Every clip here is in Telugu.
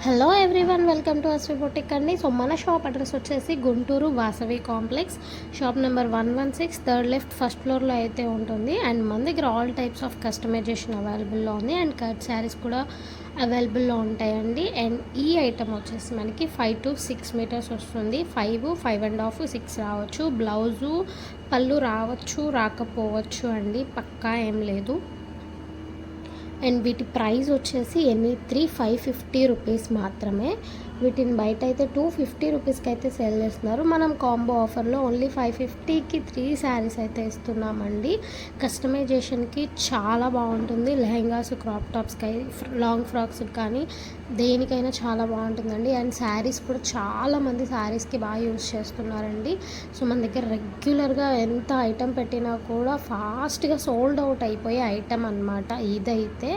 Hello everyone, welcome to Asvi boutique అండి. సో మన షాప్ అడ్రస్ వచ్చేసి Guntur Vasavi complex, shop number 116, third left, first ఫ్లోర్లో అయితే ఉంటుంది. అండ్ మన దగ్గర ఆల్ టైప్స్ ఆఫ్ కస్టమైజేషన్ అవైలబుల్లో ఉంది. అండ్ కట్ శారీస్ కూడా అవైలబుల్లో ఉంటాయండి. అండ్ ఈ ఐటమ్ వచ్చేసి మనకి 5 to 6 మీటర్స్ వస్తుంది. 5, 5.5, 6 రావచ్చు. బ్లౌజు పళ్ళు రావచ్చు, రాకపోవచ్చు అండి, పక్కా ఏం లేదు. అండ్ వీటి ప్రైస్ వచ్చేసి ఎనీ 550 రూపీస్ మాత్రమే. వీటిని బయట అయితే 250 రూపీస్కి అయితే సేల్ చేస్తున్నారు. మనం కాంబో ఆఫర్లో ఓన్లీ 550కి 3 శారీస్ అయితే ఇస్తున్నామండి. కస్టమైజేషన్కి చాలా బాగుంటుంది. లెహెంగాస్, క్రాప్ టాప్స్కి, లాంగ్ ఫ్రాక్స్కి కానీ దేనికైనా చాలా బాగుంటుందండి. అండ్ శారీస్ కూడా చాలామంది శారీస్కి బాగా యూజ్ చేస్తున్నారండి. సో మన దగ్గర రెగ్యులర్గా ఎంత ఐటెం పెట్టినా కూడా ఫాస్ట్గా సోల్డ్ అవుట్ అయిపోయే ఐటెం అనమాట ఇదైతే.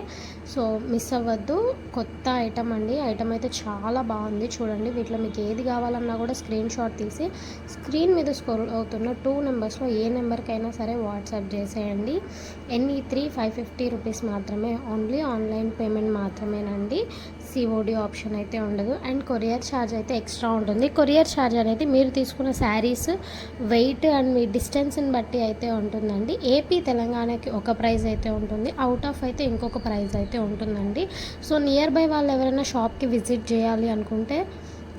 సో మిస్ అవ్వద్దు, కొత్త ఐటెం అండి. ఐటెం అయితే చాలా బాగుంది చూడండి. వీటిలో మీకు ఏది కావాలన్నా కూడా స్క్రీన్ షాట్ తీసి స్క్రీన్ మీద స్క్రోల్ అవుతున్న 2 నెంబర్స్లో ఏ నెంబర్కైనా సరే వాట్సాప్ చేసేయండి. ఎన్ని 550 రూపీస్ మాత్రమే, ఓన్లీ ఆన్లైన్ పేమెంట్ మాత్రమేనండి. సిఓడి ఆప్షన్ అయితే ఉండదు. అండ్ కొరియర్ ఛార్జ్ అయితే ఎక్స్ట్రా ఉంటుంది. కొరియర్ ఛార్జ్ అనేది మీరు తీసుకున్న శారీస్ వెయిట్ అండ్ మీ డిస్టెన్స్ని బట్టి అయితే ఉంటుందండి. ఏపీ తెలంగాణకి ఒక ప్రైస్ అయితే ఉంటుంది, అవుట్ ఆఫ్ అయితే ఇంకొక ప్రైస్ అయితే ఉంటుందండి. సో నియర్ బై వాళ్ళు ఎవరైనా షాప్కి విజిట్ చేయాలి అనుకుంటే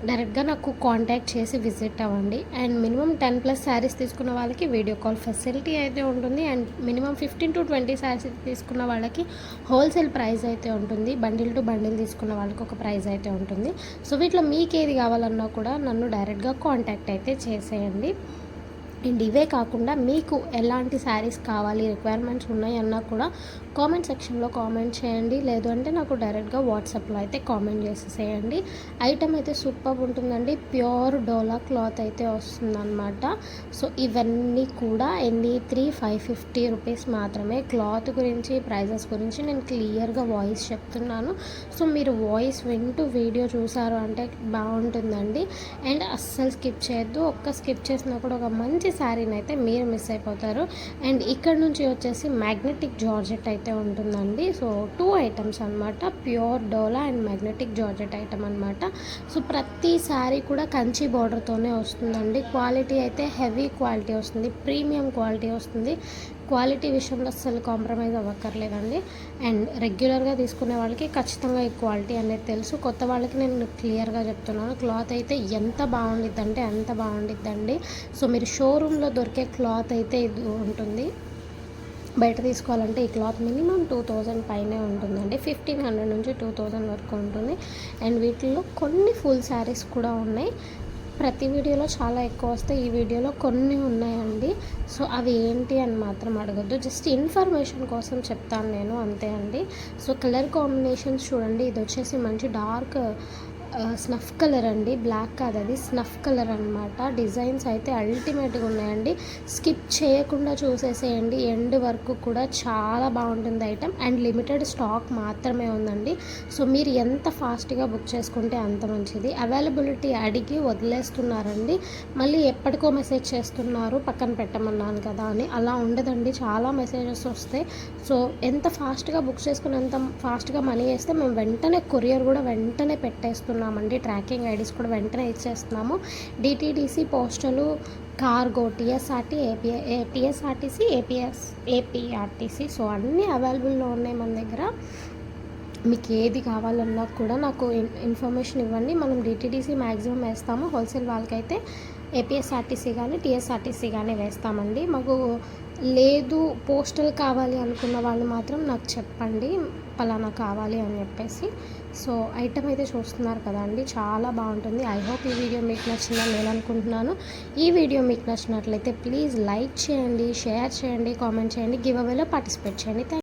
డైరెక్ట్గా నాకు కాంటాక్ట్ చేసి విజిట్ అవ్వండి. అండ్ మినిమం 10+ శారీస్ తీసుకున్న వాళ్ళకి వీడియో కాల్ ఫెసిలిటీ అయితే ఉంటుంది. అండ్ మినిమం 15 to 20 శారీస్ తీసుకున్న వాళ్ళకి హోల్సేల్ ప్రైస్ అయితే ఉంటుంది. బండిల్ టు బండిల్ తీసుకున్న వాళ్ళకి ఒక ప్రైస్ అయితే ఉంటుంది. సో వీటిలో మీకు ఏది కావాలన్నా కూడా నన్ను డైరెక్ట్గా కాంటాక్ట్ అయితే చేసేయండి. అండ్ ఇవే కాకుండా మీకు ఎలాంటి శారీస్ కావాలి, రిక్వైర్మెంట్స్ ఉన్నాయన్నా కూడా కామెంట్ సెక్షన్లో కామెంట్ చేయండి. లేదు అంటే నాకు డైరెక్ట్గా వాట్సాప్లో అయితే కామెంట్ చేసేసేయండి. ఐటమ్ అయితే సూపర్ ఉంటుందండి. ప్యూర్ డోలా క్లాత్ అయితే వస్తుందన్నమాట. సో ఇవన్నీ కూడా ఎన్ని 550 రూపీస్ మాత్రమే. క్లాత్ గురించి, ప్రైజెస్ గురించి నేను క్లియర్గా వాయిస్ చెప్తున్నాను. సో మీరు వాయిస్ వింటూ వీడియో చూసారు అంటే బాగుంటుందండి. అండ్ అస్సలు స్కిప్ చేయొద్దు. ఒక్క స్కిప్ చేసినా కూడా ఒక మంచి శారీని అయితే మీరు మిస్ అయిపోతారు. అండ్ ఇక్కడ నుంచి వచ్చేసి మ్యాగ్నెటిక్ జార్జెట్ అయితే ఉంటుందండి. సో 2 ఐటమ్స్ అనమాట, pure dola and magnetic georgette item అనమాట. సో ప్రతి శారీ కూడా కంచి బార్డర్తోనే వస్తుందండి. క్వాలిటీ అయితే హెవీ క్వాలిటీ వస్తుంది, ప్రీమియం క్వాలిటీ వస్తుంది. క్వాలిటీ విషయంలో అస్సలు కాంప్రమైజ్ అవ్వక్కర్లేదండి. అండ్ రెగ్యులర్గా తీసుకునే వాళ్ళకి ఖచ్చితంగా ఈ క్వాలిటీ అనేది తెలుసు. కొత్త వాళ్ళకి నేను క్లియర్గా చెప్తున్నాను. క్లాత్ అయితే ఎంత బాగుండిద్దంటే అంత బాగుండిద్దండి. సో మీరు షోరూంలో దొరికే క్లాత్ అయితే ఇది ఉంటుంది. బయట తీసుకోవాలంటే ఈ క్లాత్ మినిమం 2000 పైనే ఉంటుందండి. 1500 నుంచి 2000 వరకు ఉంటుంది. అండ్ వీటిల్లో కొన్ని ఫుల్ శారీస్ కూడా ఉన్నాయి. ప్రతి వీడియోలో చాలా ఎక్కువ వస్తాయి, ఈ వీడియోలో కొన్ని ఉన్నాయండి. సో అవి ఏంటి అని మాత్రం అడగద్దు, జస్ట్ ఇన్ఫర్మేషన్ కోసం చెప్తాను నేను, అంతే అండి. సో కలర్ కాంబినేషన్స్ చూడండి. ఇది వచ్చేసి మంచి డార్క్ స్నఫ్ కలర్ అండి, బ్లాక్ కాదు, అది స్నఫ్ కలర్ అనమాట. డిజైన్స్ అయితే అల్టిమేట్గా ఉన్నాయండి. స్కిప్ చేయకుండా చూసేసేయండి ఎండ్ వరకు కూడా. చాలా బాగుంటుంది ఐటమ్. అండ్ లిమిటెడ్ స్టాక్ మాత్రమే ఉందండి. సో మీరు ఎంత ఫాస్ట్గా బుక్ చేసుకుంటే అంత మంచిది. అవైలబిలిటీ అడిగి వదిలేస్తున్నారండి, మళ్ళీ ఎప్పటికో మెసేజ్ చేస్తున్నారు పక్కన పెట్టమన్నాను కదా అని. అలా ఉండదండి, చాలా మెసేజెస్ వస్తాయి. సో ఎంత ఫాస్ట్గా బుక్ చేసుకుని ఎంత ఫాస్ట్గా మనీ వేస్తే మేము వెంటనే కొరియర్ కూడా వెంటనే పెట్టేస్తున్నామండి. ట్రాకింగ్ ఐడీస్ కూడా వెంటనే ఇచ్చేస్తున్నాము. DTDC, postal, cargo, TSRTC, APRTC. So అన్నీ అవైలబుల్లో ఉన్నాయి మన దగ్గర. మీకు ఏది కావాలన్నా కూడా నాకు ఇన్ఫర్మేషన్ ఇవ్వండి. మనం డిటీడీసీ మ్యాక్సిమం వేస్తాము. హోల్సేల్ వాళ్ళకైతే ఏపీఎస్ఆర్టీసీ కానీ టీఎస్ఆర్టీసీ కానీ వేస్తామండి. మాకు లేదు పోస్టల్ కావాలి అనుకున్న వాళ్ళు మాత్రం నాకు చెప్పండి, పలానా కావాలి అని చెప్పేసి. సో ఐటమ్ అయితే చూస్తున్నారు కదండి, చాలా బాగుంటుంది. ఐ హోప్ ఈ వీడియో మీకు నచ్చిందని నేను అనుకుంటున్నాను. ఈ వీడియో మీకు నచ్చినట్లయితే ప్లీజ్ లైక్ చేయండి, షేర్ చేయండి, కామెంట్ చేయండి, గివ్ అవేలో పార్టిసిపేట్ చేయండి.